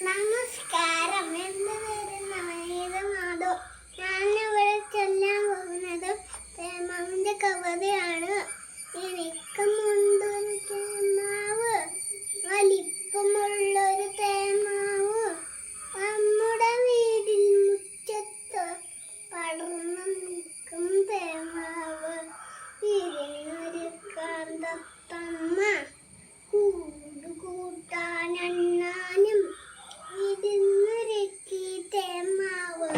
നമസ്കാരം. എൻ്റെ പേര് നവനീത മാധവ്. ഞാനിവിടെ ചൊല്ലാൻ പോകുന്നത് തേമാവിൻ്റെ കവിതയാണ്. എനിക്കുമുണ്ടൊരു തേമാവ്, വലിപ്പമുള്ളൊരു തേമാവ്, നമ്മുടെ വീടിൽ മുറ്റത്ത് പടർന്നു നിൽക്കും തേമാവ്. വിരുന്നൊരുക്കാൻ തത്തമ്മ കൂടുകൂട്ടാനെണ്ണാനും വിരുന്നൊരുക്കി തേമാവ്,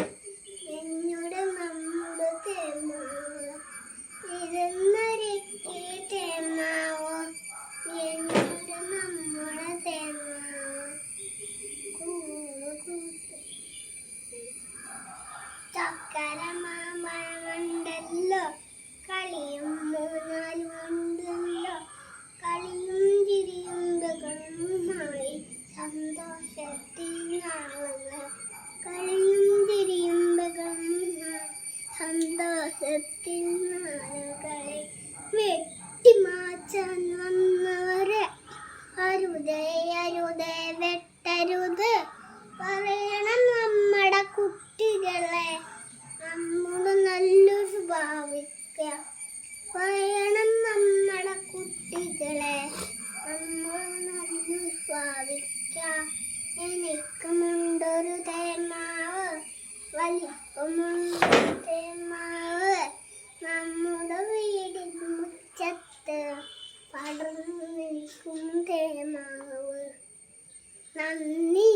എന്നോട് നമ്മുടെ തേമാവ്. വിരുന്നൊരുക്കി തേമാവ്, എന്നോട് നമ്മുടെ തേമാവ്. ചക്കര മാമ്പഴമുണ്ടല്ലോ, കളിയും മൂന്നാലും ഉണ്ടല്ലോ, കളിയും ചിരിയും ബഹളവുമായി സന്തോഷത്തിൽ നാളുകൾ. കളിയും ചിരിയും ബഹളവുമായി സന്തോഷത്തിൽ നാളുകളെ വെട്ടിമാറ്റാൻ വന്നവരെ അരുതേ അരുതേ വെട്ടരുത്. പറയണം നമ്മുടെ കുട്ടികളെ നമ്മുടെ നല്ലൊരു ഭാവിക്കാം. പറയണം നമ്മുടെ കുട്ടികളെ നമ്മൾ നല്ലൊരു ഭാവിക്കാം. എനിക്കുമുണ്ടൊരു തേമാവ്, വലിപ്പമുള്ളൊരു തേമാവ്, നമ്മുടെ വീടിൻ മുറ്റത്ത് പടർന്നു നിൽക്കും തേമാവ്. നന്ദി.